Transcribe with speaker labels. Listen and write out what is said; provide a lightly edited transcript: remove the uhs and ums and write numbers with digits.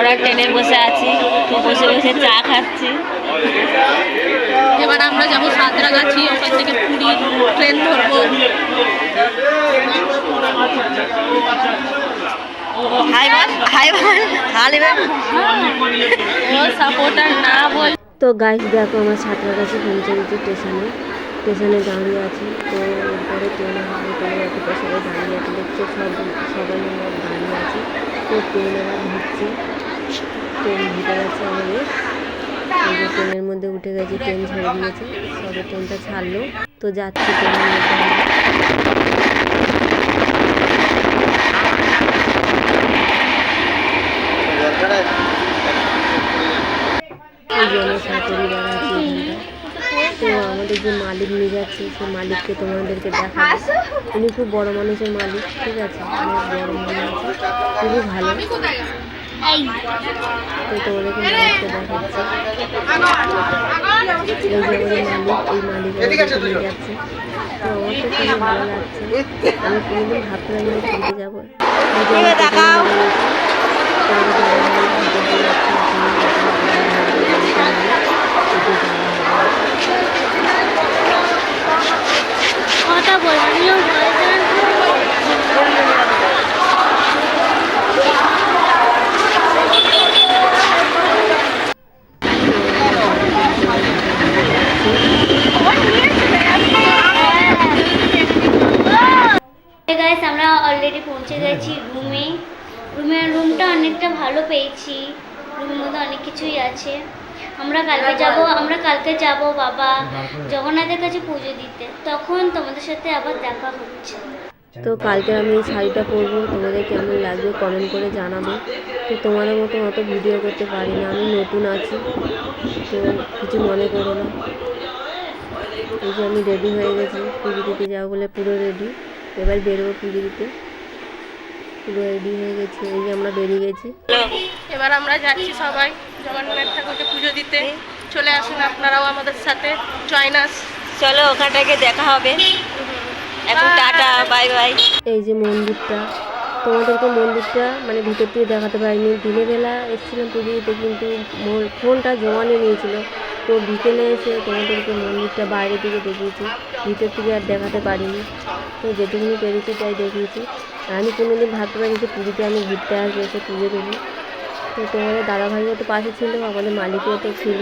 Speaker 1: আমরা ট্রেনে বসে আছি, বসে বসে চা খাচ্ছি।
Speaker 2: এবার আমরা যাবো সাঁতরাগাছি, ওখান থেকে পুরী ট্রেন ধরবো।
Speaker 1: হাই বল, হাই বল, হালি বল।
Speaker 2: ও সাপোর্টার না বল।
Speaker 3: তো গাইস দেখো আমরা সাঁতরাগাছি পৌঁছে গেছি স্টেশনে দাঁড়িয়ে আছি। তো এরপরে ট্রেনে হবে, ট্রেনে এতটা সবাই দাঁড়িয়ে আছে, দেখছে সবাই আমরা দাঁড়িয়ে আছি। তো ট্রেন এবার ঢুকছে, ট্রেন ঢুকে গেছে আমাদের। এই যে ট্রেনের মধ্যে উঠে গেছি, ট্রেন ছেড়ে দিয়েছে, সবে ট্রেনটা ছাড়লো। তো যাচ্ছি ট্রেনের মধ্যে এই যে আমার শাশুড়ি আছে এখানটা। তো আমাদের যে মালিক নিয়ে যাচ্ছে, সেই মালিককে তোমাদেরকে দেখাবো। উনি খুব বড় মানুষের মালিক, ঠিক আছে, অনেক বড় মনে আছে, খুবই ভালো। তো তোমাদেরকে মালিককে দেখাচ্ছে। এই যে আমাদের মালিক, এই মালিক আমাদেরকে নিয়ে যাচ্ছে। তো আমার তো খুবই ভালো লাগছে। আমি কোনোদিন ভাবতে পারিনি পুরীতে যাবো।
Speaker 2: কথা বলানিও হয় না।
Speaker 4: গাইস আমরা অলরেডি পৌঁছে গেছি রুমটা অনেকটা ভালো পেয়েছি। রুমের মধ্যে অনেক কিছুই আছে। আমরা কালকে যাব বাবা জগন্নাথের কাছে পুজো দিতে, তখন তোমাদের সাথে আবার দেখা হচ্ছে।
Speaker 3: তো কালকে আমি এই শাড়িটা পরবো, তোমাদের কেমন লাগবে কমেন্ট করে জানাবে। তো তোমাদের মতো অত ভিডিও করতে পারি না, আমি নতুন আছি, তো কিছু মনে করো না। এই যে আমি রেডি হয়ে গেছি, পুজো দিতে যাবো বলে পুরো রেডি। এবার বেরোবো পুজো দিতে, পুরো রেডি হয়ে গেছি। এই যে আমরা বেরিয়ে গেছি।
Speaker 2: এবার আমরা যাচ্ছি সবাই জগন্নাথ ঠাকুরকে পুজো দিতে। চলে আসুন আপনারাও আমাদের সাথে, জয়েন আস।
Speaker 1: চলো ওখানটাকে দেখা হবে। এখন টাটা, বাই বাই।
Speaker 3: এই যে মন্দিরটা, তোমাদেরকে মন্দিরটা মানে ভিতর থেকে দেখাতে পারিনি। দিনের বেলা এসেছিলাম পুজো দিতে, কিন্তু ফোনটা জমা নিয়ে নিয়েছিল। তো বিকেলে এসে তোমাদেরকে মন্দিরটা বাইরে থেকে দেখিয়েছি, ভিতর থেকে আর দেখাতে পারিনি। তো যেটুকুনি পেরেছি তাই দেখিয়েছি। আর আমি কোনোদিন ভাবতে পারি যে পুরীতে আমি ঘুরতে আসবো, এসে পুজো দেবো। তো তোমাদের দাদাভাইও তো পাশে ছিল, আমাদের মালিকও তো ছিল।